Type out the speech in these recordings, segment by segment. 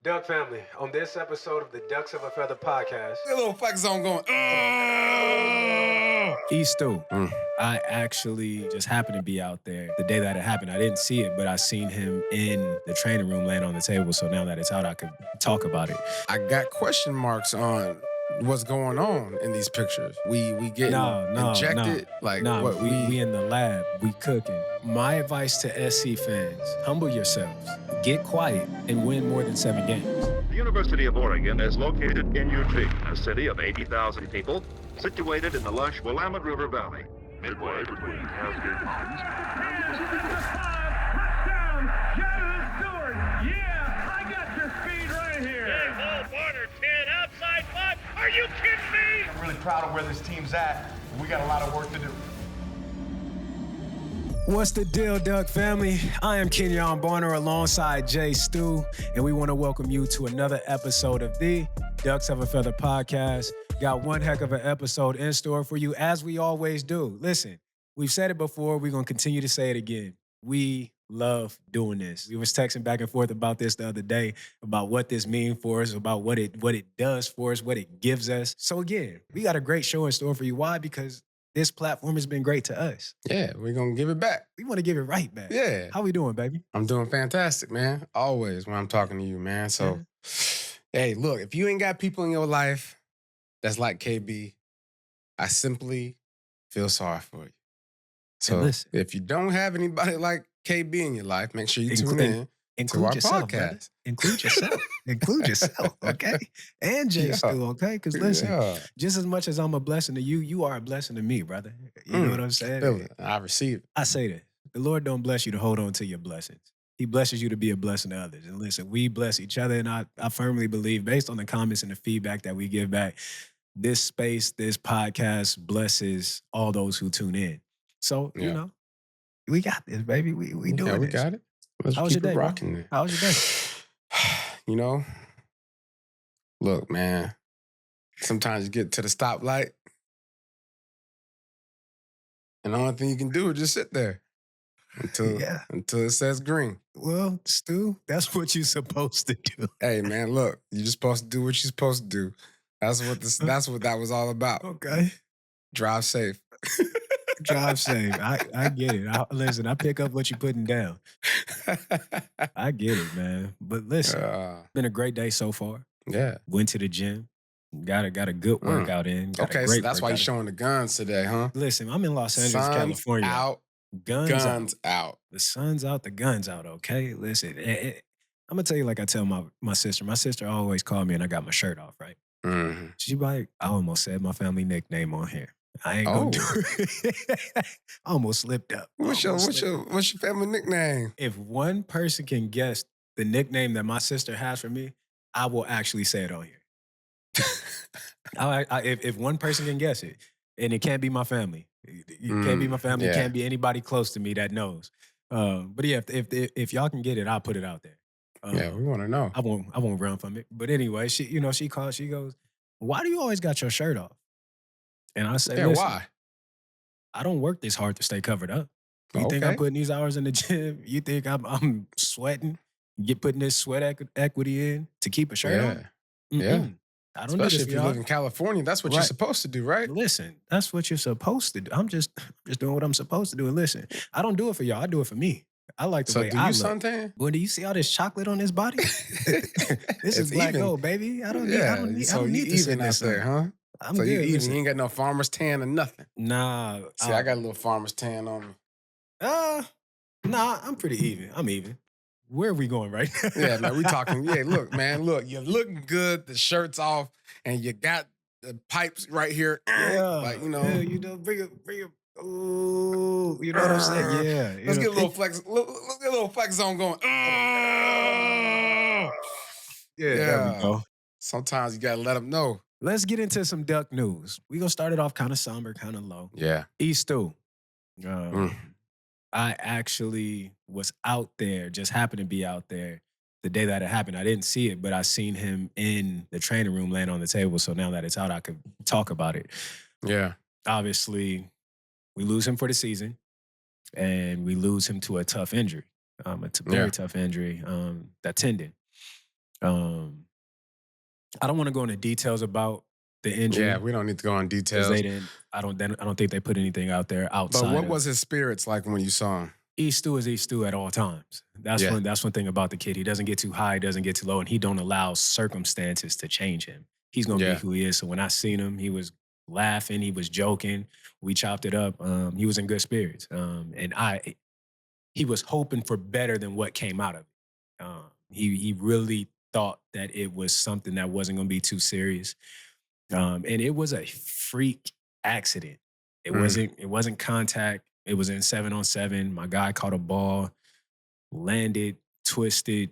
Duck family, on this episode of the Ducks of a Feather podcast, A little flex zone going. Stu, I actually just happened to be out there the day that it happened. I didn't see it, but I seen him in the training room laying on the table. So now that it's out, I could talk about it. I got question marks on what's going on in these pictures. We get injected. We in the lab. We cooking. My advice to SC fans: humble yourselves, get quiet, and win more than 7 games. The University of Oregon is located in Eugene, a city of 80,000 people, situated in the lush Willamette River Valley, midway between Cascade Mountains and the Pacific Ocean. Touchdown, Stewart. Yeah, I got your speed right here. Hey, Barter, 10 outside 5. Are you kidding me? I'm really proud of where this team's at. We got a lot of work to do. What's the deal, Duck family? I am Kenjon alongside Jay Stu, and we want to welcome you to another episode of the Ducks of a Feather podcast. Got one heck of an episode in store for you, as we always do. Listen, we've said it before. We're going to continue to say it again. We love doing this. We was texting back and forth about this the other day, about what this means for us, about what it does for us, what it gives us. So again, we got a great show in store for you. Why? Because this platform has been great to us. Yeah, we're going to give it back. We want to give it right back. Yeah. How we doing, baby? I'm doing fantastic, man. Always when I'm talking to you, man. So, hey, look, if you ain't got people in your life that's like KB, I simply feel sorry for you. So if you don't have anybody like KB in your life, make sure you tune in to our podcast. Brother. Include yourself. Include yourself, okay? And Jay Stu, okay? Because listen, just as much as I'm a blessing to you, you are a blessing to me, brother. You know what I'm saying? I receive it. I say this. The Lord don't bless you to hold on to your blessings. He blesses you to be a blessing to others. And listen, we bless each other, and I firmly believe, based on the comments and the feedback that we give back, this space, this podcast blesses all those who tune in. So, you know, we got this, baby. We doing this. We got it. Let's How was keep your day, it rocking there. How was your day? You know, look, man, sometimes you get to the stoplight and the only thing you can do is just sit there until it says green. Well, Stu, that's what you're supposed to do. Hey, man, look, you're just supposed to do what you're supposed to do. That's what that was all about. Okay. Drive safe. Drive safe. I get it. Listen, I pick up what you're putting down. I get it, man. But listen, it's been a great day so far. Yeah. Went to the gym. Got a good workout in. Okay, so that's why you're showing the guns today, huh? Listen, I'm in Los Angeles, California. Out. Guns out. The sun's out, the gun's out, okay? Listen, I'm going to tell you like I tell my sister. My sister always called me and I got my shirt off, right? Mm-hmm. She like, I almost said my family nickname on here. I ain't gonna do it. I almost slipped up. What's your family nickname? If one person can guess the nickname that my sister has for me, I will actually say it on here. If one person can guess it, and it can't be my family. It can't be my family. It can't be anybody close to me that knows. But yeah, if y'all can get it, I'll put it out there. We want to know. I won't run from it. But anyway, she called. She goes, "Why do you always got your shirt off?" And I say, why? I don't work this hard to stay covered up. You think I'm putting these hours in the gym? You think I'm sweating, putting this sweat equity in to keep a shirt on? Yeah. I don't Especially do this if you live in California, that's what you're supposed to do, right? Listen, that's what you're supposed to do. I'm just doing what I'm supposed to do. And listen, I don't do it for y'all. I do it for me. I like the way I look. So do you suntan? Well, do you see all this chocolate on this body? This is black gold, baby. I don't need to sit out there, huh? I'm so good. You even, you ain't got no farmer's tan or nothing. Nah. See, I got a little farmer's tan on me. Nah, I'm pretty even. I'm even. Where are we going right now? Yeah, man, we talking. Yeah, look, man, you're looking good. The shirt's off, and you got the pipes right here. Like, you know. Yeah, bring it. Ooh, you know what I'm saying? Yeah. Let's get a little flex. Let's get a little flex zone going. Yeah, there we go. Sometimes you gotta let them know. Let's get into some Duck news. We're going to start it off kind of somber, kind of low. Yeah. Stu. I actually was out there, just happened to be out there the day that it happened. I didn't see it, but I seen him in the training room laying on the table. So now that it's out, I could talk about it. Yeah. Obviously, we lose him for the season, and we lose him to a tough injury, very tough injury, that tendon. I don't want to go into details about the injury. Yeah, we don't need to go on details. They didn't. I don't think they put anything out there outside. But what was his spirits like when you saw him? Stu is Stu at all times. That's one thing about the kid. He doesn't get too high, he doesn't get too low, and he don't allow circumstances to change him. He's gonna be who he is. So when I seen him, he was laughing, he was joking. We chopped it up. He was in good spirits, and he was hoping for better than what came out of it. He really thought that it was something that wasn't going to be too serious, and it was a freak accident. It wasn't contact. It was in 7-on-7. My guy caught a ball, landed, twisted,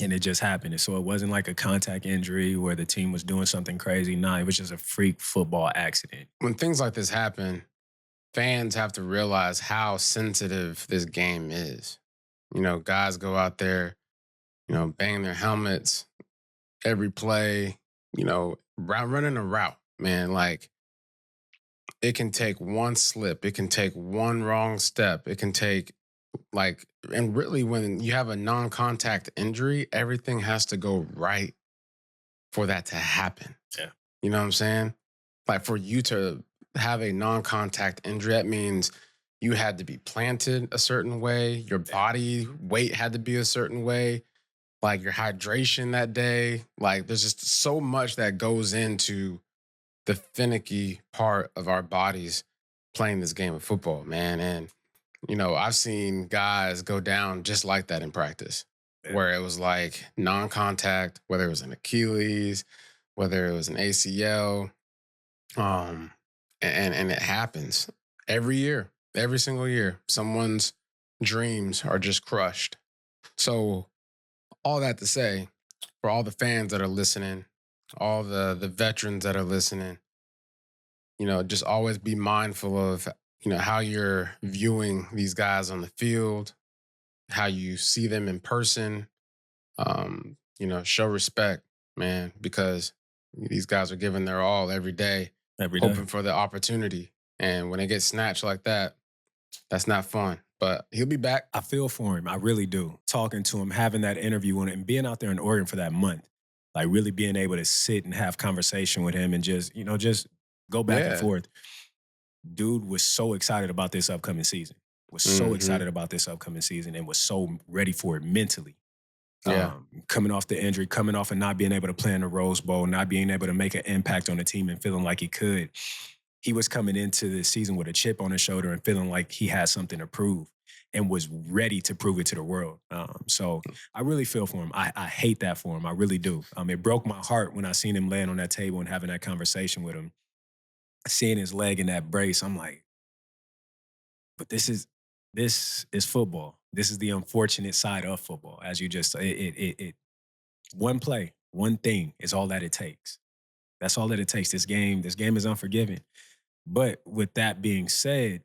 and it just happened. And so it wasn't like a contact injury where the team was doing something crazy. Nah, it was just a freak football accident. When things like this happen, fans have to realize how sensitive this game is. You know, guys go out there, you know, bang their helmets every play, you know, running a route, man. Like, it can take one slip. It can take one wrong step. It can take, like, and really when you have a non-contact injury, everything has to go right for that to happen. Yeah. You know what I'm saying? Like, for you to have a non-contact injury, that means you had to be planted a certain way. Your body weight had to be a certain way. Like, your hydration that day. Like, there's just so much that goes into the finicky part of our bodies playing this game of football, man. And, you know, I've seen guys go down just like that in practice, where it was like non-contact, whether it was an Achilles, whether it was an ACL, and it happens every year, every single year. Someone's dreams are just crushed. So all that to say, for all the fans that are listening, all the veterans that are listening, you know, just always be mindful of, you know, how you're viewing these guys on the field, how you see them in person. You know, show respect, man, because these guys are giving their all every day, hoping for the opportunity. And when it gets snatched like that, that's not fun. But he'll be back. I feel for him. I really do. Talking to him, having that interview on it, and being out there in Oregon for that month, like really being able to sit and have conversation with him and just, you know, just go back and forth. Dude was so excited about this upcoming season. Was so excited about this upcoming season and was so ready for it mentally. Coming off the injury, coming off and not being able to play in the Rose Bowl, not being able to make an impact on the team and feeling like he could. He was coming into the season with a chip on his shoulder and feeling like he had something to prove and was ready to prove it to the world. So I really feel for him. I hate that for him. I really do. It broke my heart when I seen him laying on that table and having that conversation with him. Seeing his leg in that brace, I'm like, but this is football. This is the unfortunate side of football. As you just, one play, one thing is all that it takes. That's all that it takes. This game is unforgiving. But with that being said,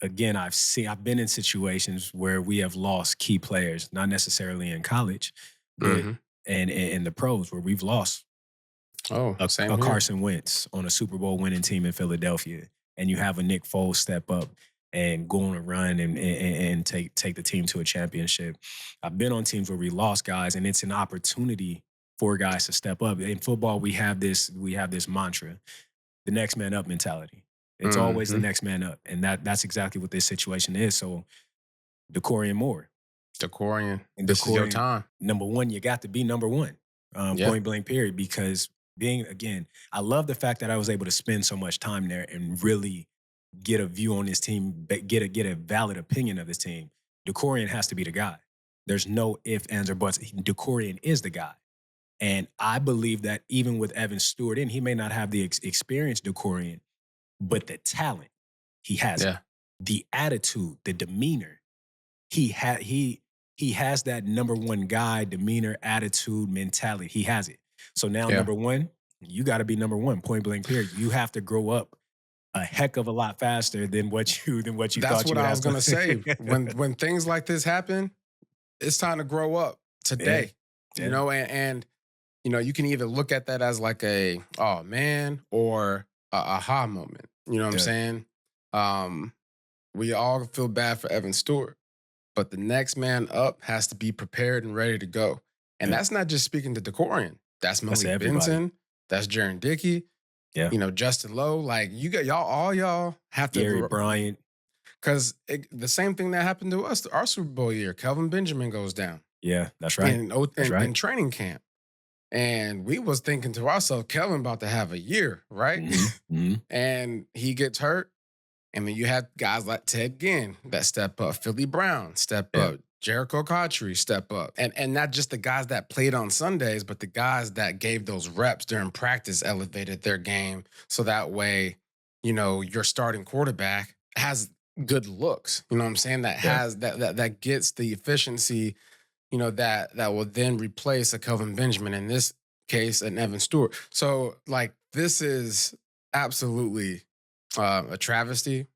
again, I've been in situations where we have lost key players, not necessarily in college, but and in the pros where we've lost a Carson Wentz on a Super Bowl winning team in Philadelphia, and you have a Nick Foles step up and go on a run and take the team to a championship. I've been on teams where we lost guys, and it's an opportunity for guys to step up. In football, we have this mantra, the next man up mentality. It's always the next man up, and that's exactly what this situation is. So, Decorian Moore. This is your time. Number one, you got to be number one, point blank period, because I love the fact that I was able to spend so much time there and really get a view on this team, get a valid opinion of this team. Decorian has to be the guy. There's no ifs, ands, or buts. Decorian is the guy. And I believe that even with Evan Stewart he may not have the experience Decorian, but the talent, he has it. The attitude, the demeanor, he has that number one guy, demeanor, attitude, mentality. He has it. So now number one, you got to be number one, point blank period. You have to grow up a heck of a lot faster than what you thought you would. That's what I was going to say. When things like this happen, it's time to grow up today. You know, and you know, you can either look at that as like a oh man or a aha moment. You know what I'm saying? We all feel bad for Evan Stewart, but the next man up has to be prepared and ready to go. And that's not just speaking to DeCorian. That's Malik everybody. Benson. That's Jaron Dickey. Yeah. You know, Justin Lowe. Like, you got all y'all have to. Gary Bryant. Because the same thing that happened to us, our Super Bowl year, Kelvin Benjamin goes down. Yeah, that's right. In training camp. And we was thinking to ourselves, Kelvin about to have a year, right? Mm-hmm. And he gets hurt. And then you had guys like Ted Ginn that step up, Philly Brown step up, Jericho Cotchery step up. And not just the guys that played on Sundays, but the guys that gave those reps during practice elevated their game. So that way, you know, your starting quarterback has good looks. You know what I'm saying? That has that gets the efficiency, you know, that will then replace a Kelvin Benjamin, in this case, an Evan Stewart. So, like, this is absolutely a travesty,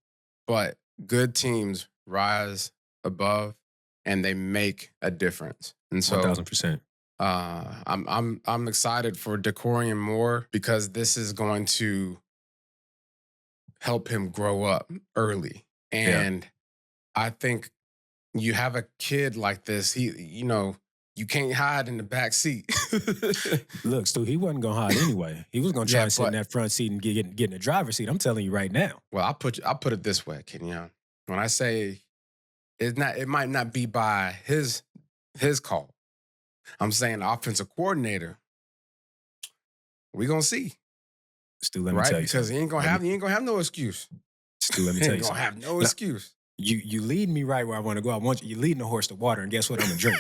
but good teams rise above and they make a difference. And so 1,000%. I'm excited for DeCorian Moore, because this is going to help him grow up early. And I think you have a kid like this, you know, you can't hide in the back seat. Look, Stu, he wasn't going to hide anyway. He was going to try and sit in that front seat and get in the driver's seat. I'm telling you right now. Well, I'll put it this way, Kenyon. When I say it might not be by his call. I'm saying the offensive coordinator. We're going to see. Stu, let me tell you because something. he ain't gonna have no excuse. Stu, let me tell you He ain't gonna something. have no excuse. You lead me right where I want to go. You're leading the horse to water, and guess what? I'm going to drink.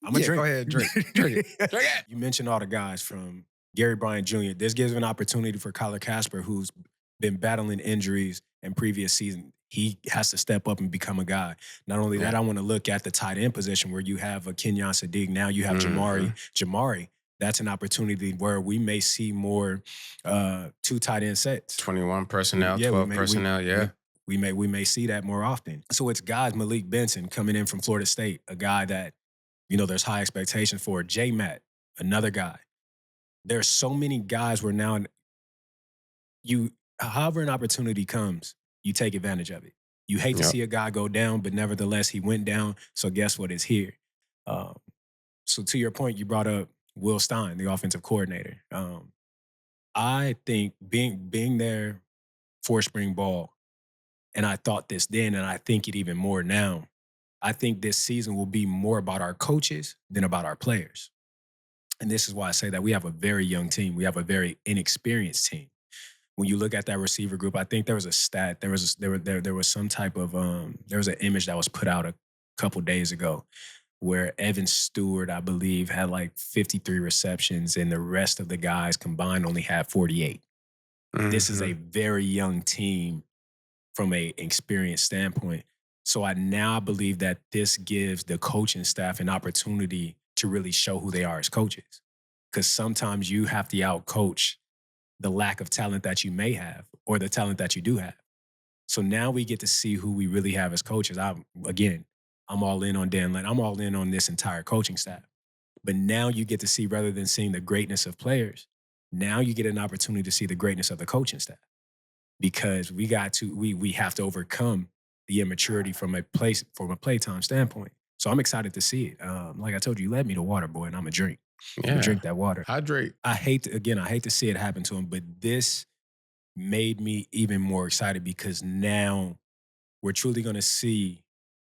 I'm going to drink. Go ahead, drink it. Drink it. You mentioned all the guys from Gary Bryant Jr. This gives an opportunity for Kyler Casper, who's been battling injuries in previous season. He has to step up and become a guy. Not only that, I want to look at the tight end position where you have a Kenyon Sadiq. Now you have Jamari. That's an opportunity where we may see more 2 tight end sets. 21 personnel, 12 personnel, We may see that more often. So it's guys, Malik Benson coming in from Florida State, a guy that, you know, there's high expectations for. J. Matt, another guy. There's so many guys where now however an opportunity comes, you take advantage of it. You hate to see a guy go down, but nevertheless, he went down. So guess what? It's here. So to your point, you brought up Will Stein, the offensive coordinator. I think being there for spring ball, and I thought this then, and I think it even more now, I think this season will be more about our coaches than about our players. And this is why I say that we have a very young team. We have a very inexperienced team. When you look at that receiver group, I think there was a stat, there was some type of, there was an image that was put out a couple days ago where Evan Stewart, I believe, had like 53 receptions and the rest of the guys combined only had 48. Mm-hmm. This is a very young team from an experience standpoint. So I now believe that this gives the coaching staff an opportunity to really show who they are as coaches. Because sometimes you have to out-coach the lack of talent that you may have or the talent that you do have. So now we get to see who we really have as coaches. I'm all in on Dan Lynn. I'm all in on this entire coaching staff. But now you get to see, rather than seeing the greatness of players, now you get an opportunity to see the greatness of the coaching staff. Because we have to overcome the immaturity from a playtime standpoint. So I'm excited to see it. Like I told you led me to water, boy, and I'm a drink. I'm gonna drink that water. Hydrate. I hate to see it happen to him, but this made me even more excited because now we're truly going to see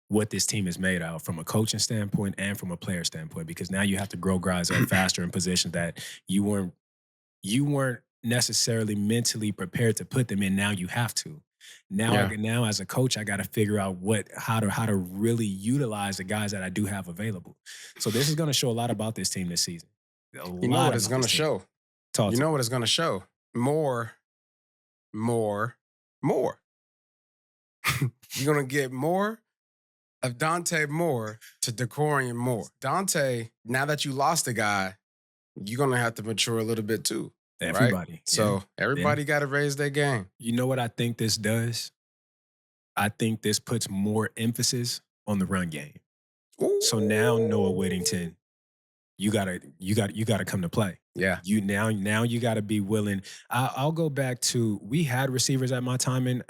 what this team is made of from a coaching standpoint and from a player standpoint, because now you have to grow guys up faster in positions that you weren't necessarily mentally prepared to put them in. Now you have to. Now as a coach, I got to figure out how to really utilize the guys that I do have available. So this is going to show a lot about this team this season. You know what it's going to show? You know what it's going to show? More. You're going to get more of Dante Moore to DeCorian Moore. Dante, now that you lost a guy, you're going to have to mature a little bit too. Everybody. Right? So everybody got to raise their game. You know what I think this does? I think this puts more emphasis on the run game. Ooh. So now Noah Whittington, you gotta come to play. Yeah. Now you gotta be willing. I'll go back to, we had receivers at my time in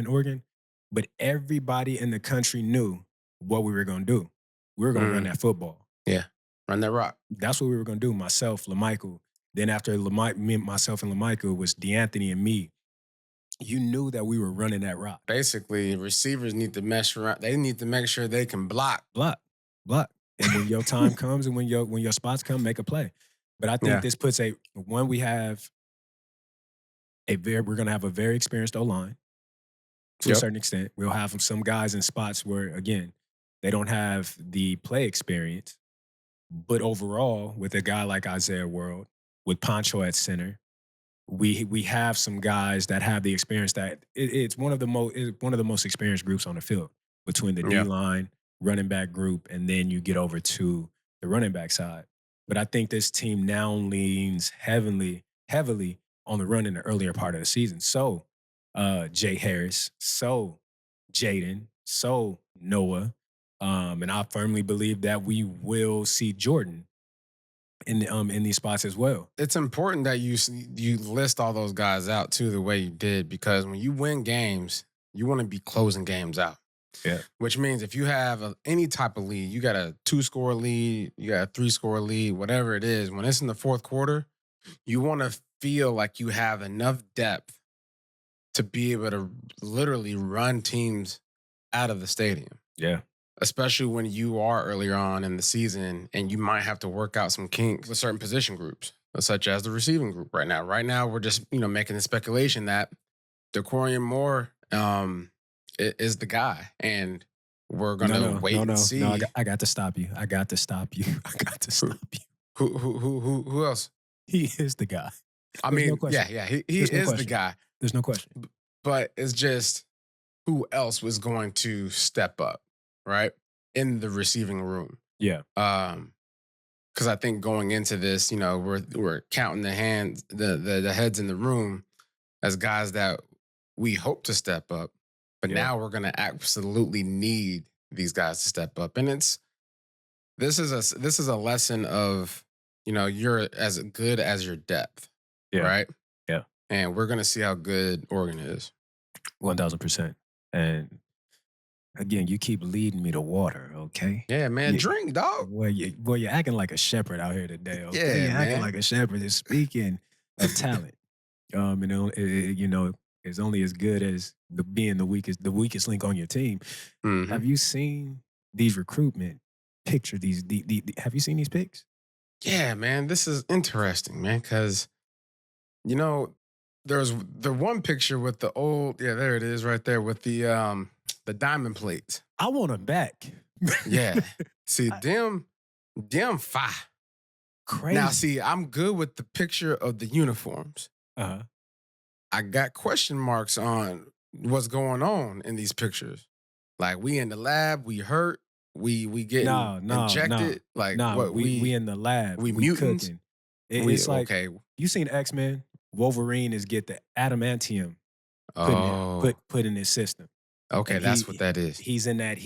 Oregon, but everybody in the country knew what we were gonna do. We were gonna run that football. Yeah. Run that rock. That's what we were going to do, myself, LaMichael. Then after myself and LaMichael, it was DeAnthony and me. You knew that we were running that rock. Basically, receivers need to mesh around. They need to make sure they can block. Block. And when your time comes and when your spots come, make a play. But I think this puts we're going to have a very experienced O-line to a certain extent. We'll have some guys in spots where, again, they don't have the play experience. But overall, with a guy like Isaiah World, with Poncho at center, we have some guys that have the experience that it's one of the most experienced groups on the field between the D-line, running back group, and then you get over to the running back side. But I think this team now leans heavily on the run in the earlier part of the season. So Jay Harris, so Jaden, so Noah, and I firmly believe that we will see Jordan in these spots as well. It's important that you list all those guys out too the way you did, because when you win games, you want to be closing games out. Yeah. Which means if you have any type of lead, you got a 2-score lead, you got a 3-score lead, whatever it is, when it's in the fourth quarter, you want to feel like you have enough depth to be able to literally run teams out of the stadium. Yeah. Especially when you are earlier on in the season and you might have to work out some kinks with certain position groups, such as the receiving group right now. Right now, we're just, making the speculation that DeCorian Moore is the guy, and we're going to wait and see. No, I got to stop you. Who else? He is the guy. I mean, he is the guy. There's no question. But it's just who else was going to step up, right, in the receiving room? Yeah. Because I think going into this, we're counting the heads in the room as guys that we hope to step up. But now we're going to absolutely need these guys to step up, and this is a lesson of you're as good as your depth, right? Yeah, and we're going to see how good Oregon is. 1,000%. And again, you keep leading me to water, okay? Yeah, man, drink, dog. Boy, you're acting like a shepherd out here today, okay? Yeah, you're man. acting like a shepherd. And speaking of talent, it's only as good as being the weakest link on your team. Mm-hmm. Have you seen these recruitment pictures? Have you seen these pics? Yeah, man, this is interesting, man, because there's the one picture with the old, there it is right there with the diamond plates. I want them back. Yeah. See, them fire. Crazy. Now, see, I'm good with the picture of the uniforms. Uh-huh. I got question marks on what's going on in these pictures. Like, we in the lab, we hurt, we getting injected. We in the lab. We mutants. Cooking. It's like, you seen X-Men? Wolverine is get the adamantium put in his system. Okay, and that's what that is. He's in that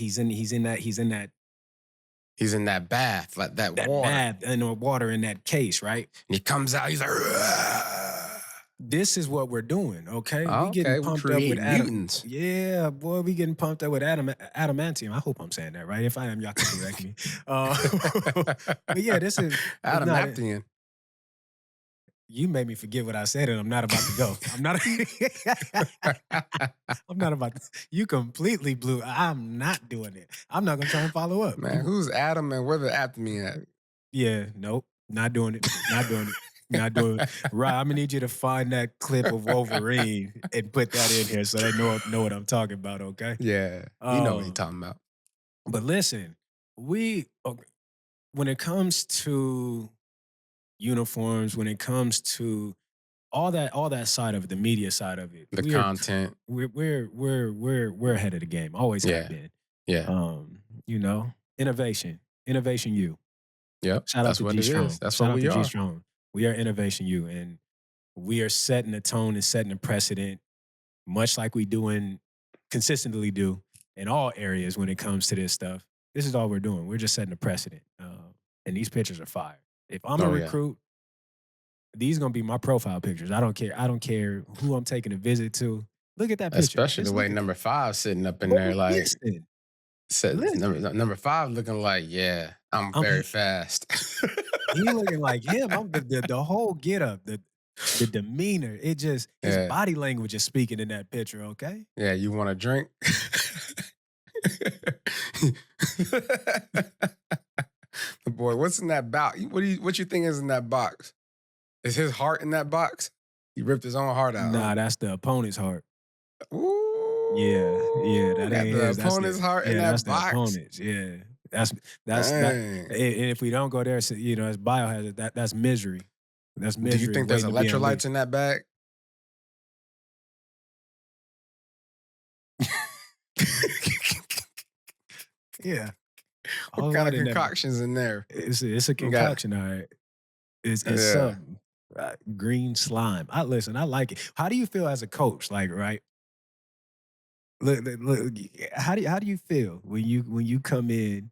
bath, like that water. Bath in the water in that case, right? And he comes out, he's like, this is what we're doing, okay? We getting pumped up with mutants. Yeah, boy, we getting pumped up with adamantium. I hope I'm saying that right. If I am, y'all can correct me. But yeah, this is adamantium. You made me forget what I said, and I'm not about to go. I'm not about to. You completely blew. I'm not doing it. I'm not going to try and follow up. Man, who's Adam and where the aptemy at? Yeah, nope. Not doing it. Not doing it. Right, I'm going to need you to find that clip of Wolverine and put that in here so they know what I'm talking about, okay? Yeah, you know what you're talking about. But listen, when it comes to uniforms, when it comes to all that side of it, the media side of it, the content, we're ahead of the game. Always have been. Yeah. Innovation. U. Yep. Shout out to what G-Strong. it is. That's what we are. G-Strong. We are Innovation U, and we are setting the tone and setting the precedent, much like we consistently do in all areas when it comes to this stuff. This is all we're doing. We're just setting a precedent, and these pictures are fire. If I'm a recruit, these are going to be my profile pictures. I don't care who I'm taking a visit to. Look at that picture. Especially the way number 5 sitting up in there, like, listen. Number 5 looking like, I'm very fast. He looking like him. The whole get up, the demeanor. It just his Yeah. body language is speaking in that picture. Okay. Yeah, you want a drink? Boy, what's in that box? What you think is in that box? Is his heart in that box? He ripped his own heart out. Nah, that's the opponent's heart. Ooh. Yeah, that Got ain't the his. opponent's heart in that's that box. the opponent's. Yeah, that's Dang. and if we don't go there, so, as biohazard, that's misery. That's misery. Do you think there's waiting to be electrolytes in that bag? Yeah. What kind of concoctions in there? It's a concoction, all right. It's something. Green slime. I like it. How do you feel as a coach? Like, right? Look, how do you feel when you come in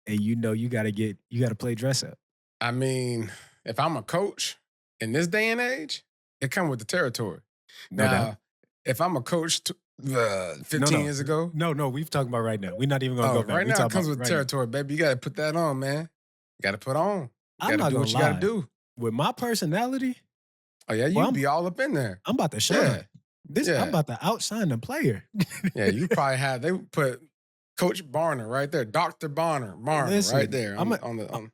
and you got to play dress up? I mean, if I'm a coach in this day and age, it comes with the territory. No doubt. If I'm a coach 15 years ago. No, we've talking about right now. We're not even going to go back. Right now, it comes with territory, baby. You got to put that on, man. You got to put on. I'm not do going what to you got to do. With my personality. Oh, yeah, you'd be all up in there. I'm about to shine. I'm about to outshine the player. Yeah, you probably they put Coach Barner right there. Dr. Barner Listen, right there. I'm going to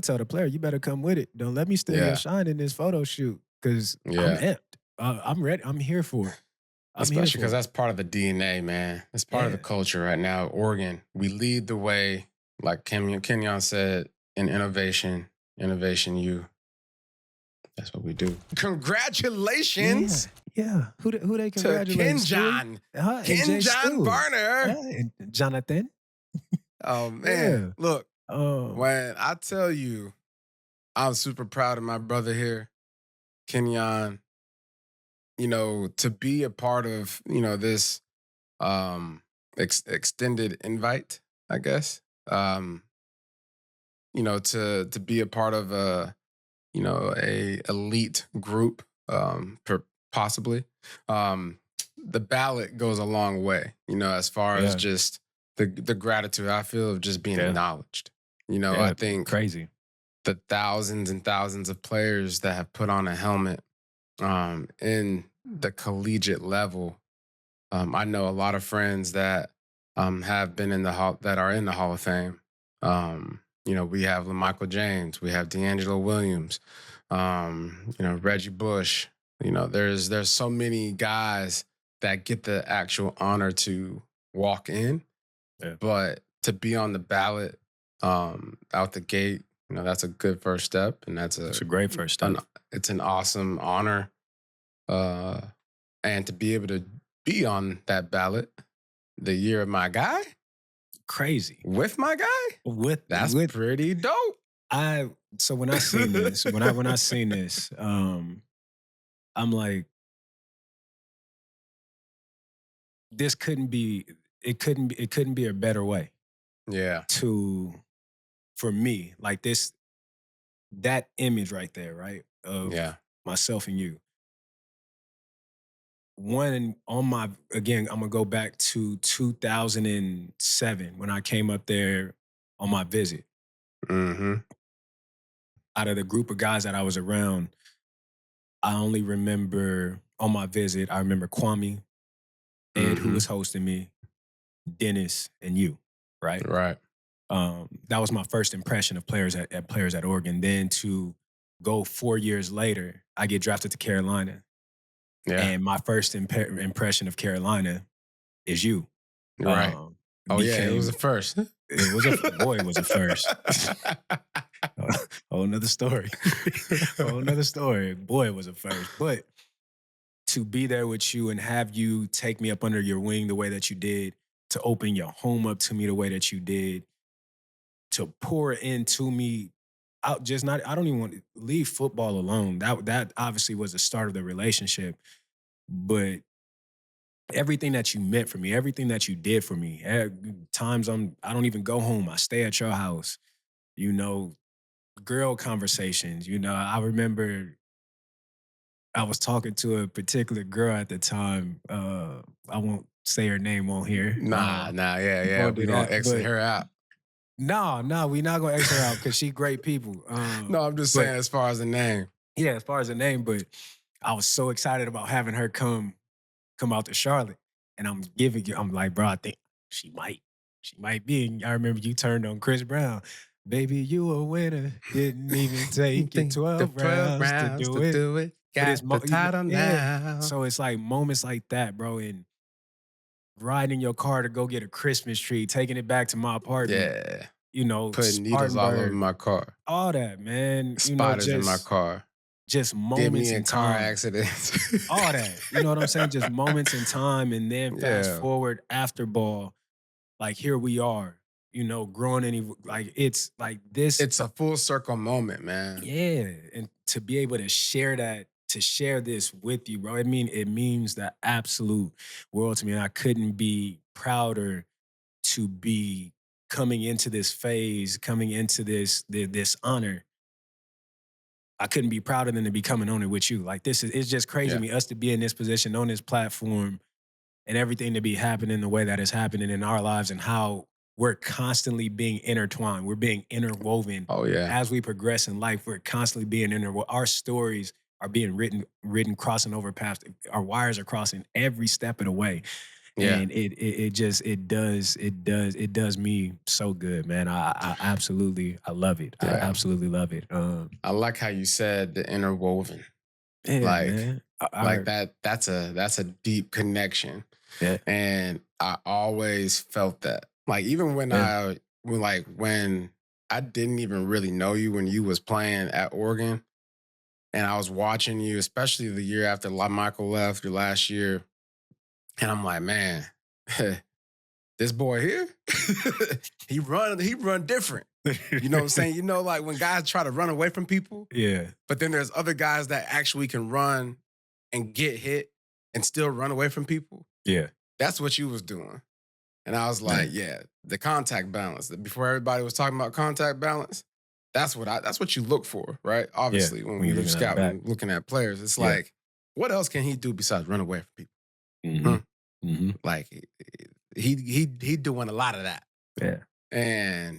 tell the player, you better come with it. Don't let me steal your shine in this photo shoot because I'm amped. I'm ready. I'm here for it. Especially because that's part of the DNA, man. It's part of the culture right now. Oregon, we lead the way, like Kenjon said, in innovation U. That's what we do. Congratulations. Yeah. Who they congratulate? To Kenjon. Kenjon Barner. And Jonathan. Oh, man. Look, when I tell you, I'm super proud of my brother here, Kenjon, to be a part of, this extended invite, I guess, to be a part of a elite group, possibly. The ballot goes a long way, as far as just the gratitude I feel of just being acknowledged. I think crazy. The thousands and thousands of players that have put on a helmet in the collegiate level. I know a lot of friends that have been in that are in the Hall of Fame. We have LaMichael James, we have D'Angelo Williams, Reggie Bush. There's so many guys that get the actual honor to walk in, but to be on the ballot out the gate, that's a good first step, and that's a great first step. It's an awesome honor, and to be able to be on that ballot the year of my guy. Crazy. With my guy? That's pretty dope. So when I seen this, when I seen this, I'm like, this couldn't be a better way. Yeah. For me, like that image right there, right? Of myself and you. One I'm gonna go back to 2007 when I came up there on my visit. Mm-hmm. Out of the group of guys that I was around, I only remember on my visit, I remember Kwame, Ed, who was hosting me, Dennis, and you, right? Right. That was my first impression of players at Oregon. Then to go 4 years later, I get drafted to Carolina. Yeah. And my first impression of Carolina is you. Right. It was a first. It was a first. Whole nother story. Boy, it was a first. But to be there with you and have you take me up under your wing the way that you did, to open your home up to me the way that you did, to pour into me, I don't even want to leave football alone. That obviously was the start of the relationship. But everything that you meant for me, everything that you did for me, times I don't even go home. I stay at your house, girl conversations. I remember I was talking to a particular girl at the time. I won't say her name on here. Nah, yeah. We don't exit her out. No, we not gonna X her out because she great people. No, I'm just saying as far as the name. Yeah, as far as the name, but I was so excited about having her come out to Charlotte. And I'm like, bro, I think she might be. And I remember you turned on Chris Brown. Baby, you a winner. Didn't even take it 12 rounds to do it. Got the title now. So it's like moments like that, bro. And riding in your car to go get a Christmas tree, taking it back to my apartment. Yeah. You know, putting needles all over my car. All that, man. Spiders in my car. Just moments in car time. accidents. All that. You know what I'm saying? Just moments in time. And then fast forward after ball, like here we are, you know, growing like it's like this. It's a full circle moment, man. Yeah. And to be able to share that, to share this with you, bro, it means the absolute world to me. And I couldn't be prouder to be coming into this phase, coming into this honor. I couldn't be prouder than to be coming on it with you. Like it's just crazy to me, us to be in this position, on this platform, and everything to be happening the way that it's happening in our lives and how we're constantly being intertwined. We're being interwoven. Oh, yeah. As we progress in life, we're constantly being interwoven. Our stories are being written, crossing over paths. Our wires are crossing every step of the way. Yeah. And it does me so good, man. I absolutely love it. Yeah. I absolutely love it. I like how you said the interwoven. Yeah, like man. That's a deep connection. Yeah. And I always felt that. Like even when when I didn't even really know you when you was playing at Oregon, and I was watching you, especially the year after Michael left, your last year. And I'm like, man, this boy here, he run different. You know what I'm saying? You know, like when guys try to run away from people. Yeah. But then there's other guys that actually can run and get hit and still run away from people. Yeah. That's what you was doing. And I was like, the contact balance. Before everybody was talking about contact balance, that's what you look for, right? Obviously, when you're scouting, looking at players, it's like, what else can he do besides run away from people? Mm-hmm. Mm-hmm. Like he doing a lot of that. Yeah.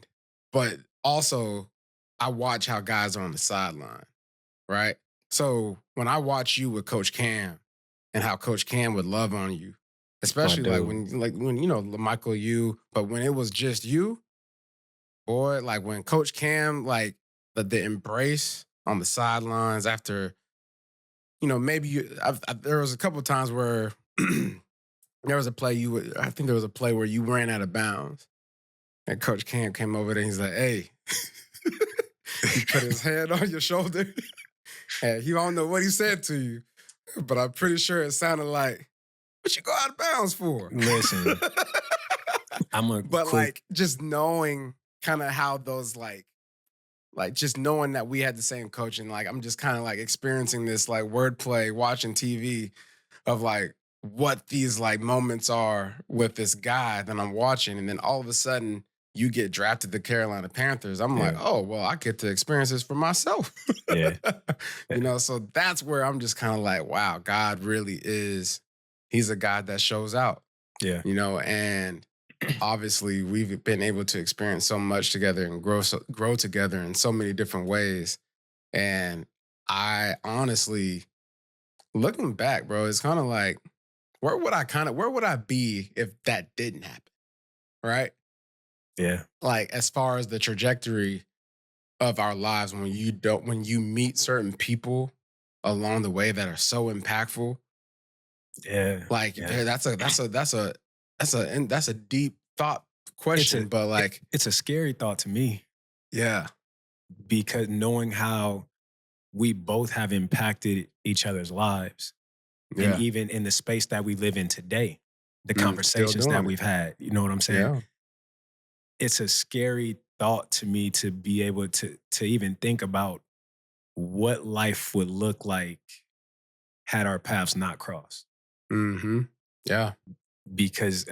But also I watch how guys are on the sideline, right? So when I watch you with Coach Cam and how Coach Cam would love on you, especially when you know Michael, but when it was just you, boy, like when Coach Cam, like the embrace on the sidelines after, you know, maybe there was a couple of times where there was a play I think there was a play where you ran out of bounds, and Coach Cam came over there and he's like, "Hey," he put his hand on your shoulder, and he don't know what he said to you, but I'm pretty sure it sounded like, "What you go out of bounds for?" Listen, like just knowing kind of how those like just knowing that we had the same coach, and like I'm just kind of like experiencing this like wordplay, watching TV of like what these like moments are with this guy that I'm watching, and then all of a sudden you get drafted to Carolina Panthers. I'm like, oh well, I get to experience this for myself. Yeah. You know, so that's where I'm just kind of like, wow, God really is. He's a God that shows out. Yeah. You know, and obviously we've been able to experience so much together and grow together in so many different ways. And I honestly, looking back, bro, it's kind of like, where would I be if that didn't happen? Right? Yeah. Like as far as the trajectory of our lives, when you meet certain people along the way that are so impactful. Yeah. Like that's a deep thought question, but like it's a scary thought to me. Yeah. Because knowing how we both have impacted each other's lives. Yeah. And even in the space that we live in today, the conversations that we've had, you know what I'm saying? Yeah. It's a scary thought to me to be able to even think about what life would look like had our paths not crossed. Mm-hmm. Yeah. Because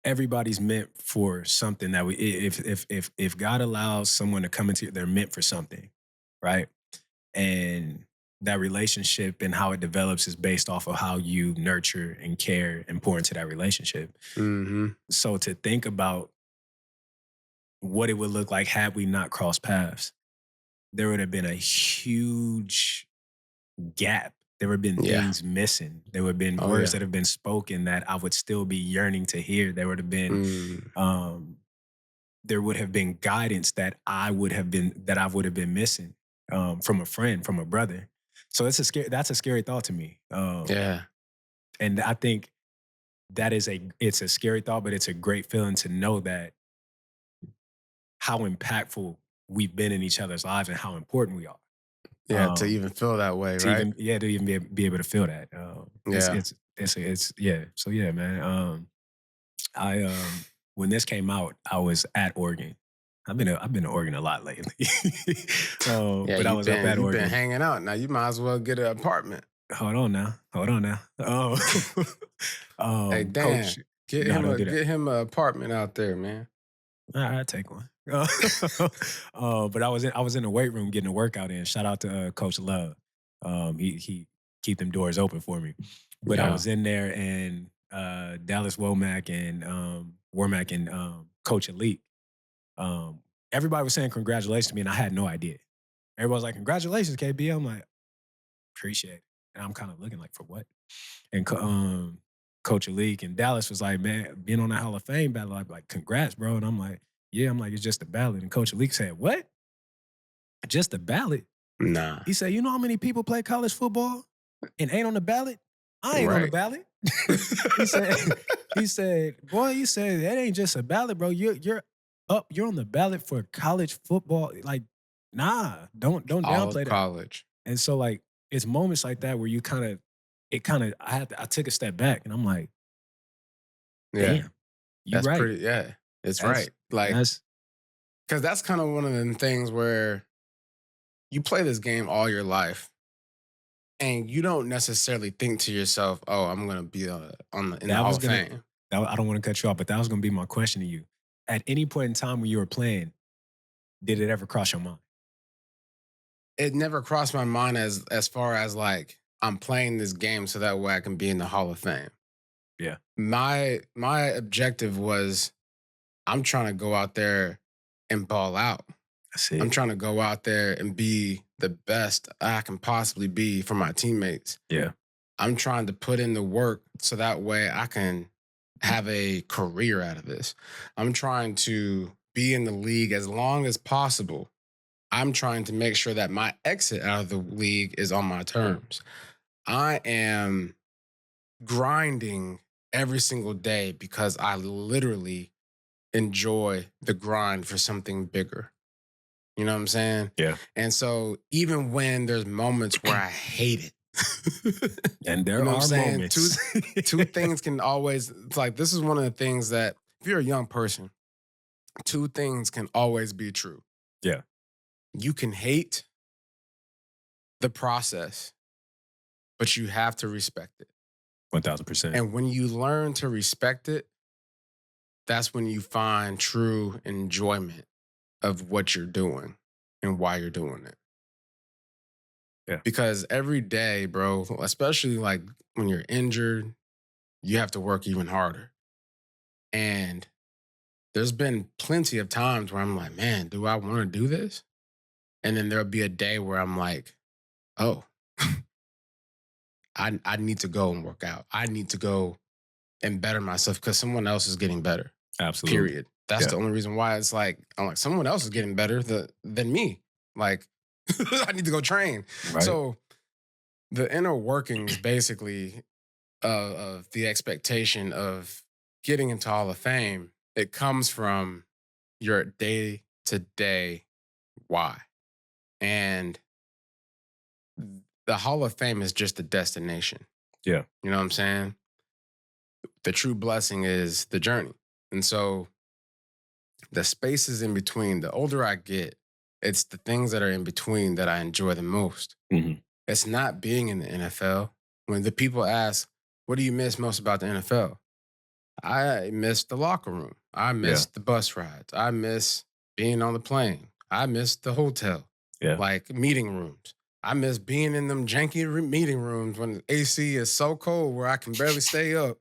everybody's meant for something that if God allows someone to come into, they're meant for something, right? And that relationship and how it develops is based off of how you nurture and care and pour into that relationship. Mm-hmm. So to think about what it would look like had we not crossed paths. There would have been a huge gap. There would have been things missing. There would have been words that have been spoken that I would still be yearning to hear. There would have been guidance that I would have been missing from a friend, from a brother. So that's a scary thought to me. And I think it's a scary thought, but it's a great feeling to know that how impactful we've been in each other's lives and how important we are. Yeah, to even feel that way, right? To even be able to feel that. So yeah, man. When this came out, I was at Oregon. I've been to Oregon a lot lately. But I was up at Oregon. You've been hanging out. Now you might as well get an apartment. Hold on now. Hey, Dan, Coach, get him an apartment out there, man. All right, I'll take one. But I was in the weight room getting a workout in. Shout out to Coach Love. He keep them doors open for me. But I was in there, and Dallas Womack and Coach Elite. Everybody was saying congratulations to me, and I had no idea. Everybody was like, "Congratulations, KB." I'm like, "Appreciate it." And I'm kind of looking like, for what? And Coach Elite and Dallas was like, "Man, being on the Hall of Fame ballot, I'm like, congrats, bro." And I'm like, "Yeah." I'm like, "It's just a ballot." And Coach Elite said, "What? Just a ballot?" Nah. He said, "You know how many people play college football and ain't on the ballot? I ain't on the ballot." he said, "Boy, you said that ain't just a ballot, bro. You're on the ballot for college football. Like, nah, don't downplay that." College. And so, like, it's moments like that where you I took a step back, and I'm like, damn, that's right. Pretty, it's right. Like, because that's kind of one of them things where you play this game all your life, and you don't necessarily think to yourself, "Oh, I'm going to be in the Hall of Fame." I don't want to cut you off, but that was going to be my question to you. At any point in time when you were playing, did it ever cross your mind? It never crossed my mind as far as like, I'm playing this game so that way I can be in the Hall of Fame. Yeah. My objective was, I'm trying to go out there and ball out. I'm trying to go out there and be the best I can possibly be for my teammates. Yeah. I'm trying to put in the work so that way I can have a career out of this. I'm trying to be in the league as long as possible. I'm trying to make sure that my exit out of the league is on my terms. I am grinding every single day because I literally enjoy the grind for something bigger. You know what I'm saying? Yeah. And so even when there's moments where I hate it, and there are moments. Two things can always, it's like, this is one of the things that if you're a young person, two things can always be true. Yeah. You can hate the process, but you have to respect it. 1,000%. And when you learn to respect it, that's when you find true enjoyment of what you're doing and why you're doing it. Yeah. Because every day, bro, especially like when you're injured, you have to work even harder. And there's been plenty of times where I'm like, man, do I want to do this? And then there'll be a day where I'm like, oh, I need to go and work out. I need to go and better myself because someone else is getting better. Absolutely. Period. That's the only reason why it's like, I'm like, someone else is getting better than me. Like, I need to go train. Right. So the inner workings basically of the expectation of getting into Hall of Fame, it comes from your day-to-day why. And the Hall of Fame is just a destination. Yeah. You know what I'm saying? The true blessing is the journey. And so the spaces in between, the older I get, it's the things that are in between that I enjoy the most. Mm-hmm. It's not being in the NFL. When the people ask, what do you miss most about the NFL? I miss the locker room. I miss the bus rides. I miss being on the plane. I miss the hotel, like meeting rooms. I miss being in them janky meeting rooms when the AC is so cold where I can barely stay up,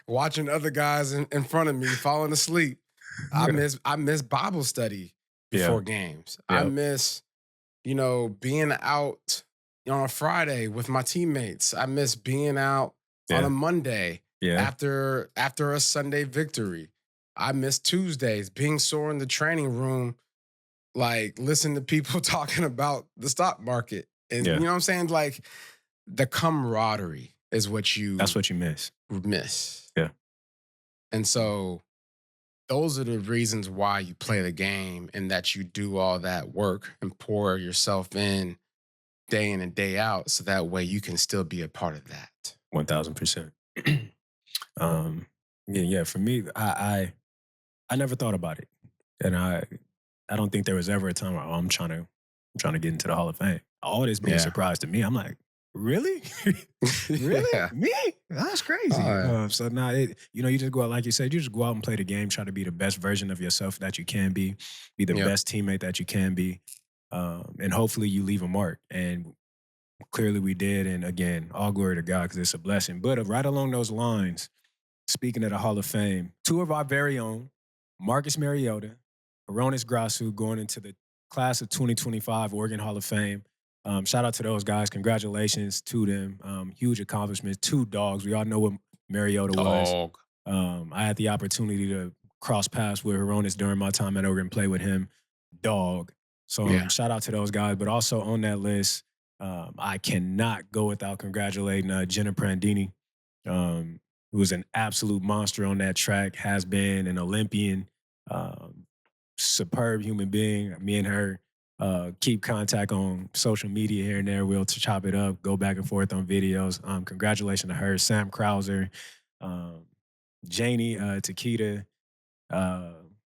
watching other guys in front of me falling asleep. I miss Bible study before games. I miss, being out on a Friday with my teammates. I miss being out on a Monday after a Sunday victory. I miss Tuesdays, being sore in the training room, like listening to people talking about the stock market. And you know what I'm saying? Like the camaraderie is that's what you miss. Yeah. And so those are the reasons why you play the game, and that you do all that work and pour yourself in and day out, so that way you can still be a part of that. 1000%. For me, I never thought about it, and I don't think there was ever a time where I'm trying to get into the Hall of Fame. All this being a surprise to me. I'm like, really? Really? Yeah. Me? That's crazy. So now, you just go out, like you said, you just go out and play the game, try to be the best version of yourself that you can be the best teammate that you can be, and hopefully you leave a mark. And clearly we did. And again, all glory to God, because it's a blessing. But right along those lines, speaking of the Hall of Fame, two of our very own, Marcus Mariota, Aronis Grasu, going into the class of 2025 Oregon Hall of Fame. Shout out to those guys. Congratulations to them. Huge accomplishments. Two dogs. We all know what Mariota was. I had the opportunity to cross paths with Aronis during my time at Oregon, play with him. Dog. So shout out to those guys. But also on that list, I cannot go without congratulating Jenna Prandini, who was an absolute monster on that track, has been an Olympian, superb human being. Me and her keep contact on social media here and there. We'll chop it up, go back and forth on videos. Congratulations to her. Sam Krauser, Janie Takita,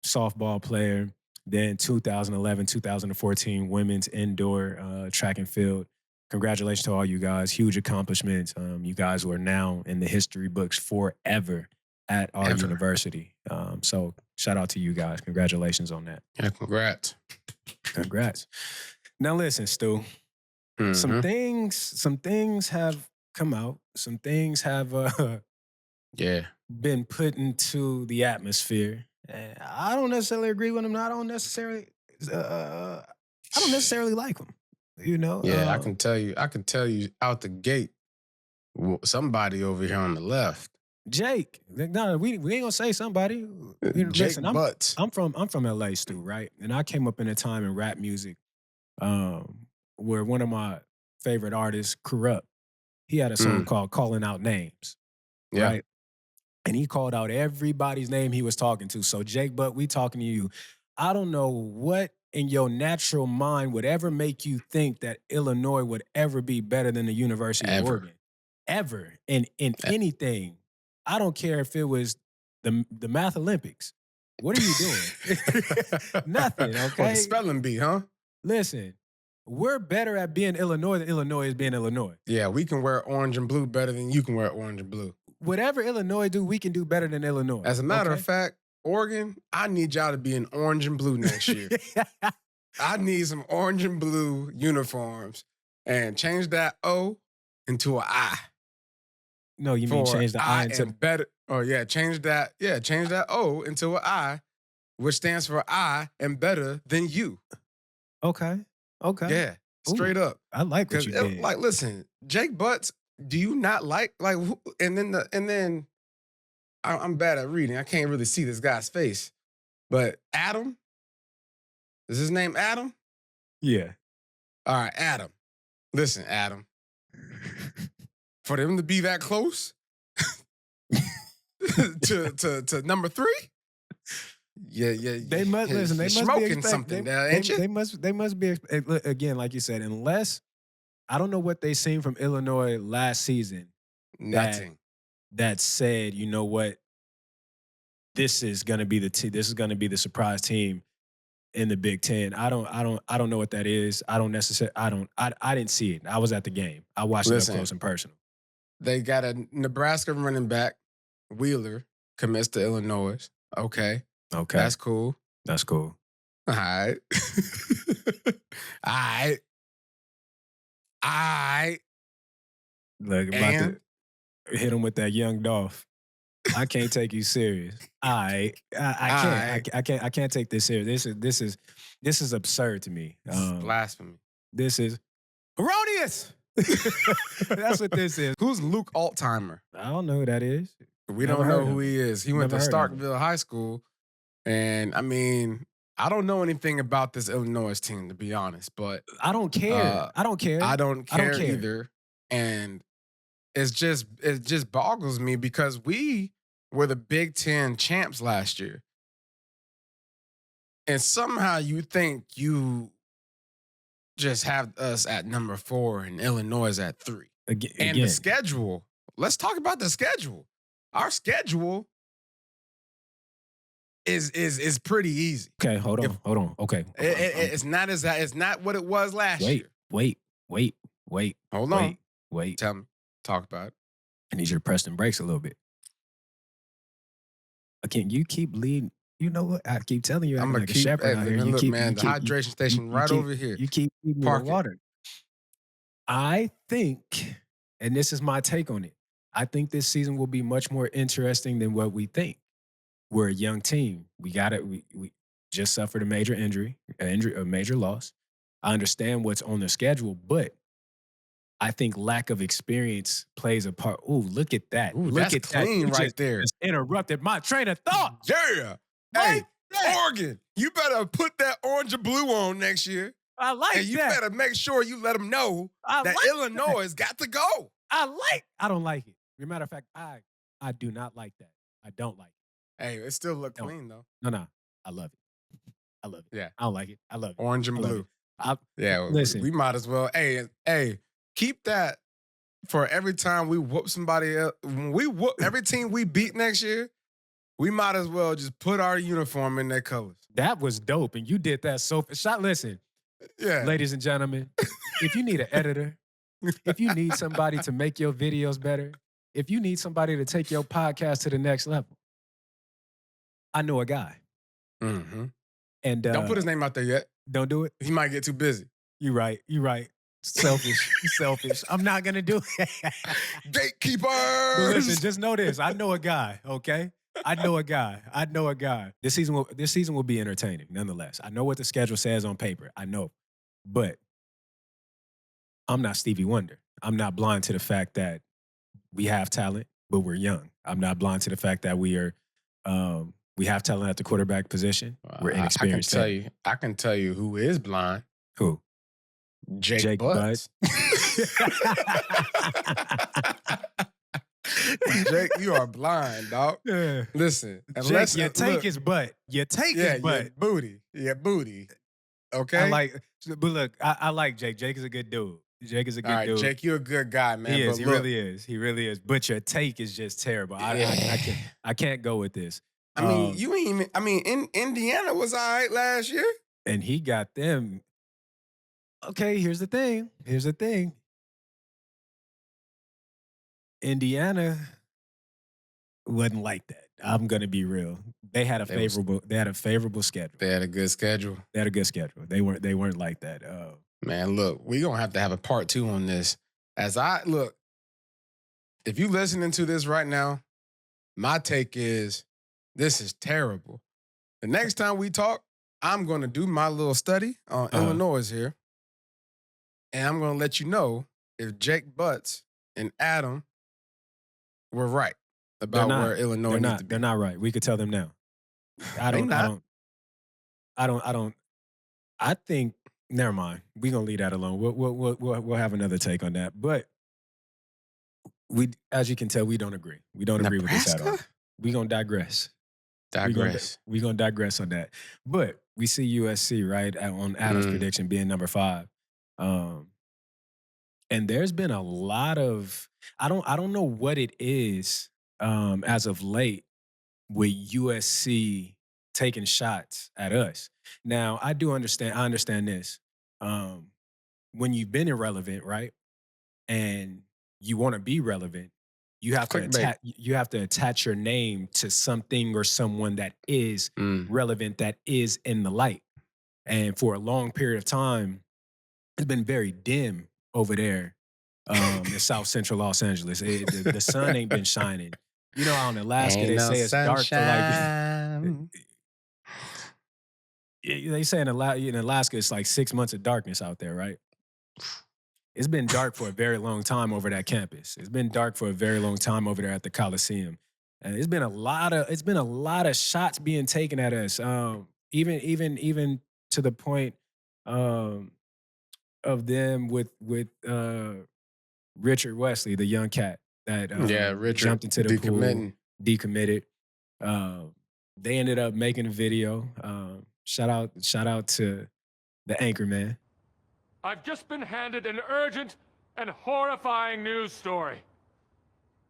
softball player. Then 2011, 2014 women's indoor track and field. Congratulations to all you guys. Huge accomplishments. You guys were now in the history books forever at our university. So shout out to you guys. Congratulations on that. Yeah, congrats. Now listen, Stu. Mm-hmm. Some things have come out. Some things have been put into the atmosphere. And I don't necessarily agree with them. I don't necessarily like them. Yeah, I can tell you out the gate, somebody over here on the left. Jake. No, we ain't gonna say somebody. Jake listen, Butts. I'm from LA, Stu, right? And I came up in a time in rap music where one of my favorite artists, Corrupt, he had a song called Calling Out Names. Yeah. Right? And he called out everybody's name he was talking to. So Jake Butt, we talking to you. I don't know what in your natural mind would ever make you think that Illinois would ever be better than the University of Oregon. Ever. In anything. I don't care if it was the Math Olympics. What are you doing? Nothing, okay? Or the spelling bee, huh? Listen, we're better at being Illinois than Illinois is being Illinois. Yeah, we can wear orange and blue better than you can wear orange and blue. Whatever Illinois do, we can do better than Illinois. As a matter of fact, Oregon, I need y'all to be in orange and blue next year. I need some orange and blue uniforms and change that O into an I. No, you mean change the I into better. Oh yeah, change that. Yeah, change that O into an I, which stands for I am better than you. Okay. Yeah, straight up. I like what you did. Like, listen, Jake Butts. Do you not like and then I'm bad at reading. I can't really see this guy's face. But Adam? Is his name Adam? Yeah. All right, Adam. Listen, Adam. For them to be that close to number 3? Yeah. They must listen. They must smoking something there, ain't you? They must be again, like you said, unless I don't know what they seen from Illinois last season. Nothing. That said, you know what? This is gonna be this is gonna be the surprise team in the Big Ten. I don't know what that is. I didn't see it. I was at the game. I watched it up close and personal. They got a Nebraska running back, Wheeler, commits to Illinois. Okay. That's cool. All right. Look, about to hit him with that young Dolph. I can't take you serious. I can't take this serious. This is absurd to me. Blasphemy. This is erroneous. That's what this is. Who's Luke Altheimer? I don't know who that is. We Never don't know heard who of he is. He went Never to heard of him. Starkville High School. And I mean, I don't know anything about this Illinois team, to be honest, but I don't care. I don't care. I don't care either. And it just boggles me because we were the Big Ten champs last year. And somehow you think you just have us at number 4 and Illinois is at 3. And the schedule. Let's talk about the schedule. Our schedule is pretty easy. Okay, hold on. Okay. It's not what it was last year. Wait. Hold on. Wait. Tell me. Talk about it. I need you to press them brakes a little bit. Can you keep leading? You know what? I keep telling you, I'm like a shepherd out here. Look, man, the hydration station right over here. You keep feeding me water. I think, and this is my take on it, I think this season will be much more interesting than what we think. We're a young team. We just suffered a major injury, a major loss. I understand what's on the schedule, but I think lack of experience plays a part. Ooh, look at that. Ooh, look that's at clean that. right there. Just interrupted my train of thought. Yeah. Hey, Oregon, you better put that orange and blue on next year. I like that. And you better make sure you let them know that Illinois has got to go. I don't like it. As a matter of fact, I do not like that. I don't like it. Hey, it still look clean, though. No. I love it. Yeah. I don't like it. I love it. Orange and blue. Yeah, listen. We might as well. Hey, keep that for every time we whoop somebody else. When we whoop every team we beat next year, we might as well just put our uniform in their colors. That was dope, and you did that so fast. Listen, ladies and gentlemen, if you need an editor, if you need somebody to make your videos better, if you need somebody to take your podcast to the next level, I know a guy. Mm-hmm. And don't put his name out there yet. Don't do it. He might get too busy. You're right. Selfish. I'm not gonna do it. Gatekeepers. But listen, just know this. I know a guy, okay? I know a guy. This season will be entertaining, nonetheless. I know what the schedule says on paper. I know. But I'm not Stevie Wonder. I'm not blind to the fact that we have talent, but we're young. I'm not blind to the fact that we have talent at the quarterback position. We're inexperienced. I can tell you who is blind. Who? Jake Butts. Jake, you are blind, dog. Yeah. Listen, Jake, your take is butt. Your take is butt. Your booty. Okay? But look, I like Jake. Jake is a good dude. Dude. Jake, you're a good guy, man. He is. But He really is. But your take is just terrible. I can't go with this. I mean, Indiana was all right last year. And he got them. Okay, here's the thing. Indiana wasn't like that. I'm gonna be real. They had a favorable schedule. They had a good schedule. They weren't like that. Man, look, we're gonna have to have a part 2 on this. If you listening to this right now, my take is this is terrible. The next time we talk, I'm gonna do my little study on Illinois here. And I'm gonna let you know if Jake Butts and Adam were right about where Illinois needs to be. They're not right. We could tell them now. I think. Never mind. We're gonna leave that alone. We'll have another take on that. But as you can tell, we don't agree. We don't agree with this at all. We're gonna digress. We're gonna digress on that. But we see USC right on Adam's prediction being number 5. And there's been a lot of I don't know what it is as of late with USC taking shots at us. Now, I understand this. When you've been irrelevant, right? And you want to be relevant, you have to attach your name to something or someone that is relevant, that is in the light. And for a long period of time, it's been very dim over there in South Central Los Angeles. The sun ain't been shining. You know, out in Alaska, Ain't they no say it's dark for like. sunshine. They say in Alaska, it's like 6 months of darkness out there, right? It's been dark for a very long time over that campus. It's been dark for a very long time over there at the Coliseum, and it's been a lot of shots being taken at us. Even to the point of them with Richard Wesley, the young cat that Richard jumped into the pool, decommitting. decommitted. They ended up making a video. Shout out to the anchor man. I've just been handed an urgent and horrifying news story.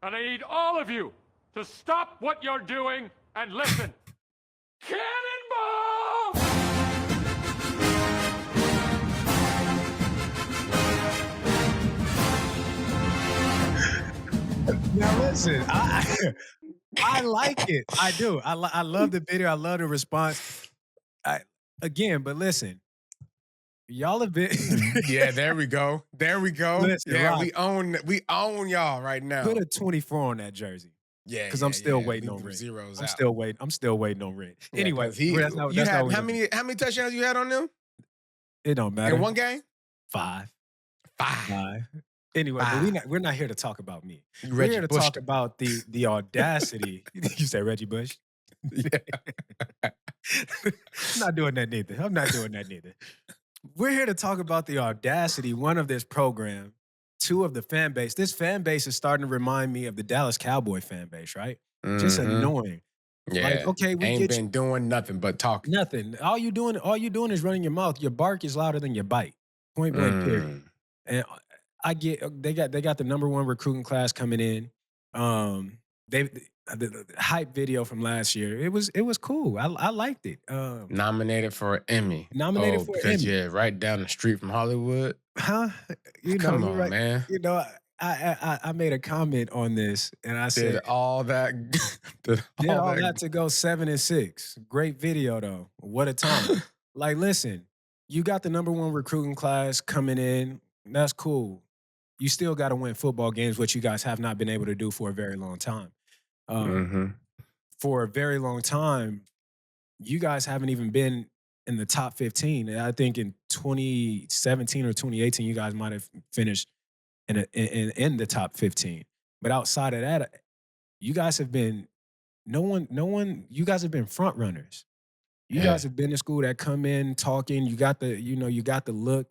And I need all of you to stop what you're doing and listen. Cannonball! Now listen, I like it. I do. I love the video. I love the response. But listen, y'all have been. Yeah, there we go. Listen, yeah, Rock, we own y'all right now. put a 24 on that jersey. Yeah, Because I'm still waiting Leave on them rent. zeros I'm out. still waiting on rent. Yeah, Anyway, 'cause that's not what how we- many touchdowns you had on them It don't matter. in one game? 5. Five. Anyway, Five. but we're not here to talk about me. You We're Reggie here to Bush talk about the audacity. You said Reggie Bush? Yeah. I'm not doing that neither. We're here to talk about the audacity, one, of this program, two, of the fan base. This fan base is starting to remind me of the Dallas Cowboy fan base, right? Just Mhm. annoying. Yeah. Like, okay, we ain't get been doing nothing but talking. nothing. All you doing is running your mouth. Your bark is louder than your bite. Point blank, period. And I get they got the number 1 recruiting class coming in. The hype video from last year. It was cool. I liked it. Nominated for an Emmy. Nominated for an because, Emmy. yeah, right down the street from Hollywood. Huh? You know, Come you're on, right. man. You know, I made a comment on this, and I said, Did all that. did all that to go 7-6. Great video though. What a time! Like, listen, you got the number 1 recruiting class coming in. That's cool. You still got to win football games, which you guys have not been able to do for a very long time. For a very long time, you guys haven't even been in the top 15. And I think in 2017 or 2018, you guys might have finished in the top 15. But outside of that, you guys have been you guys have been front runners. You guys have been to school that come in talking. You got the look.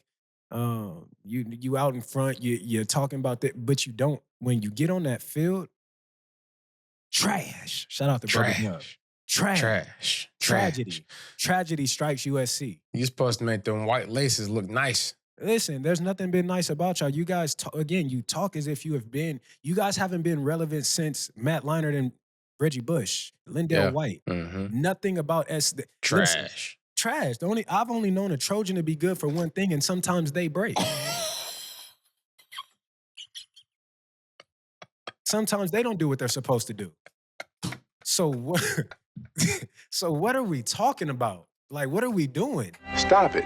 You out in front. You're talking about that, but you don't. When you get on that field, trash. Shout out to Brother Dub. Trash. Tragedy strikes USC. You're supposed to make them white laces look nice. Listen, there's nothing been nice about y'all. You guys, you talk as if you guys haven't been relevant since Matt Leinart and Reggie Bush, Lindell White. Nothing about Trash. Listen, trash. I've only known a Trojan to be good for one thing, and sometimes they break. Sometimes they don't do what they're supposed to do. So what? So what are we talking about? Like, what are we doing? Stop it.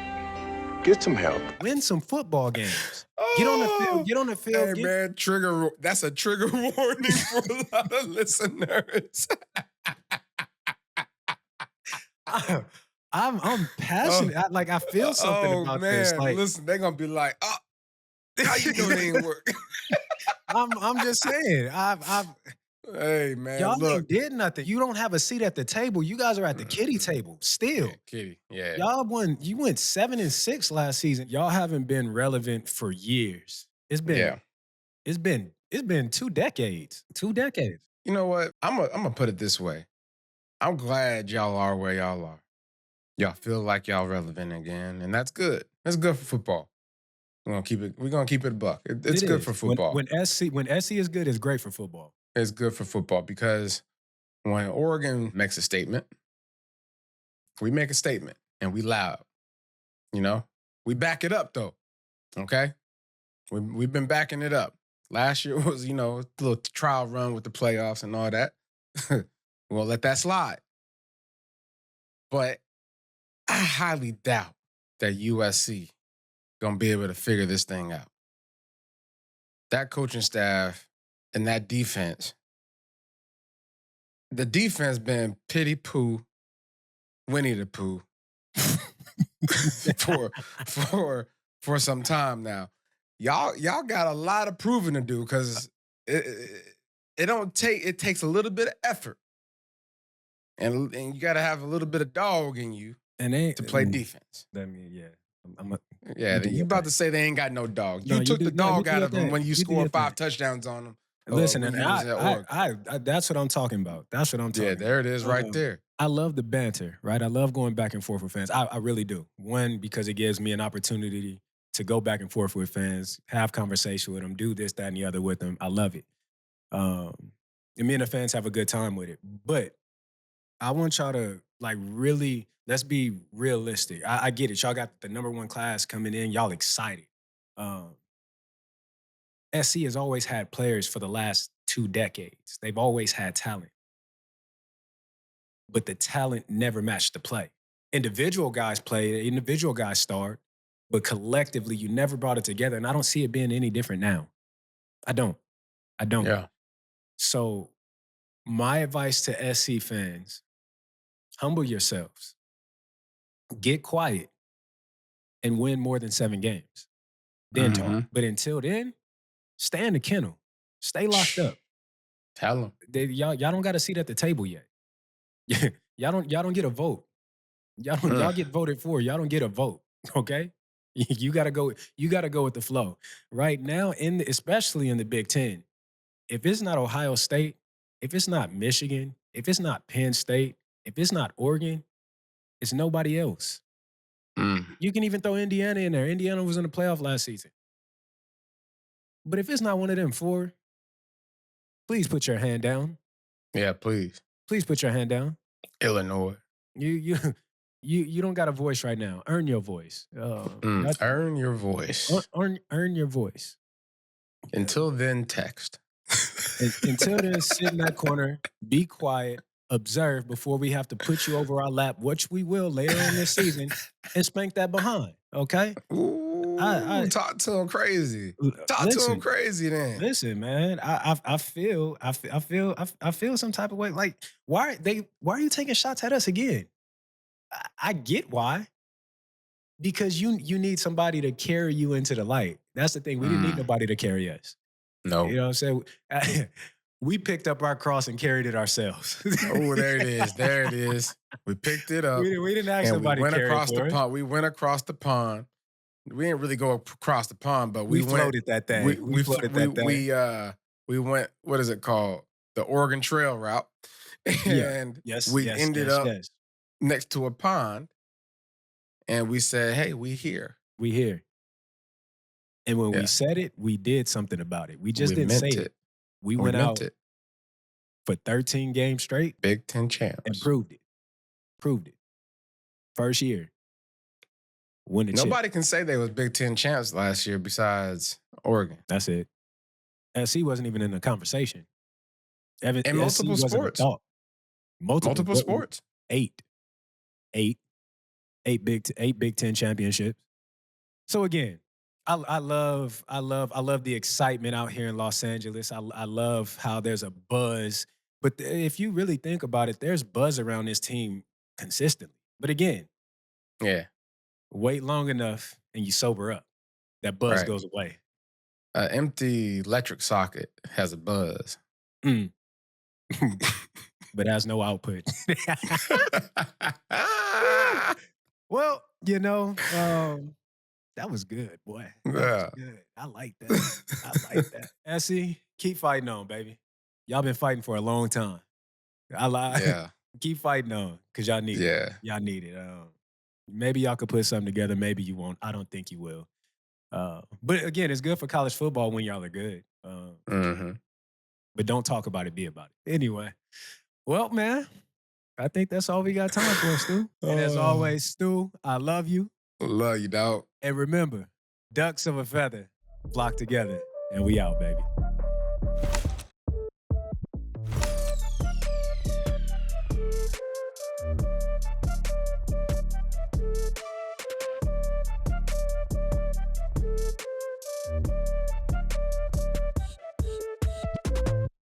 Get some help. Win some football games. Get on the field. Get on the field. Hey, man, that's a trigger warning for a lot of listeners. I'm passionate. I feel something about this. Like, listen, they're gonna be like, "Oh, how you doing? It ain't work." I'm just saying. Hey, man, y'all look. ain't did nothing. You don't have a seat at the table. You guys are at the kiddie table still. Yeah, kitty, yeah. Y'all won. You went 7-6 last season. Y'all haven't been relevant for years. It's been 2 decades. 2 decades. You know what? I'm gonna put it this way. I'm glad y'all are where y'all are. Y'all feel like y'all relevant again, and that's good. That's good for football. We're gonna keep it a buck. It's good for football. When SC is good, it's great for football. It's good for football because when Oregon makes a statement, we make a statement and we loud. You know, we back it up though. Okay, we've been backing it up. Last year was a little trial run with the playoffs and all that. We'll let that slide. But I highly doubt that USC gonna be able to figure this thing out. That coaching staff and that defense the defense been Pity Pooh, Winnie the Pooh for some time now. Y'all got a lot of proving to do because it takes a little bit of effort. And you got to have a little bit of dog in you to play defense. I mean, yeah. You about to say they ain't got no dog. You took the dog out of them when you scored 5 touchdowns on them. Listen, and I that's what I'm talking about. That's what I'm talking about. Yeah, there it is right there. I love the banter, right? I love going back and forth with fans. I really do. One, because it gives me an opportunity to go back and forth with fans, have conversation with them, do this, that, and the other with them. I love it. And me and the fans have a good time with it. But I want y'all to really, let's be realistic. I get it. Y'all got the #1 class coming in. Y'all excited. SC has always had players for the last 2 decades. They've always had talent. But the talent never matched the play. Individual guys play, individual guys start, but collectively you never brought it together. And I don't see it being any different now. I don't. Yeah. So my advice to SC fans, humble yourselves, get quiet, and win more than 7 games. Then talk. But until then, stay in the kennel. Stay locked up. Tell them. Y'all don't got a seat at the table yet. y'all don't get a vote. Y'all get voted for. Y'all don't get a vote. Okay? You gotta go with the flow. Right now, especially in the Big Ten, if it's not Ohio State, if it's not Michigan, if it's not Penn State, if it's not Oregon, it's nobody else. You can even throw Indiana in there. Indiana was in the playoff last season. But if it's not one of them 4, please put your hand down. Yeah, please. Please put your hand down. Illinois. You don't got a voice right now. Earn your voice. Earn your voice. Earn your voice. Until then, text. Until then, sit in that corner, be quiet, observe before we have to put you over our lap, which we will later in this season, and spank that behind. Okay? Ooh, talk to him crazy. To him crazy then. Listen, man. I feel some type of way. Like, why are you taking shots at us again? I get why. Because you need somebody to carry you into the light. That's the thing. We didn't need nobody to carry us. No. You know what I'm saying? We picked up our cross and carried it ourselves. Oh, there it is. There it is. We picked it up. We didn't ask somebody to carry across it for the pond. We went across the pond. We didn't really go across the pond, but we floated that thing. We floated that thing. We went, what is it called? The Oregon Trail route. And we ended up next to a pond. And we said, hey, we here. We here. And when we said it, we did something about it. We just didn't say it. We went out for 13 games straight. Big Ten champs. And proved it. First year. Win the Nobody can say they was Big Ten champs last year besides Oregon. That's it. SC wasn't even in the conversation. In multiple sports. Multiple sports. 8 Big Ten championships. So again, I love the excitement out here in Los Angeles. I love how there's a buzz. But if you really think about it, there's buzz around this team consistently. But again, wait long enough and you sober up. That buzz goes away. An empty electric socket has a buzz. But has no output. Well, that was good, boy. That was good. I like that. SC, keep fighting on, baby. Y'all been fighting for a long time. Keep fighting on, because y'all need it. Y'all need it. Maybe y'all could put something together. Maybe you won't. I don't think you will. But again, it's good for college football when y'all are good. But don't talk about it, be about it. Anyway, well, man, I think that's all we got time for, Stu. And as always, Stu, I love you. Love you, dog. And remember, ducks of a feather flock together, and we out, baby.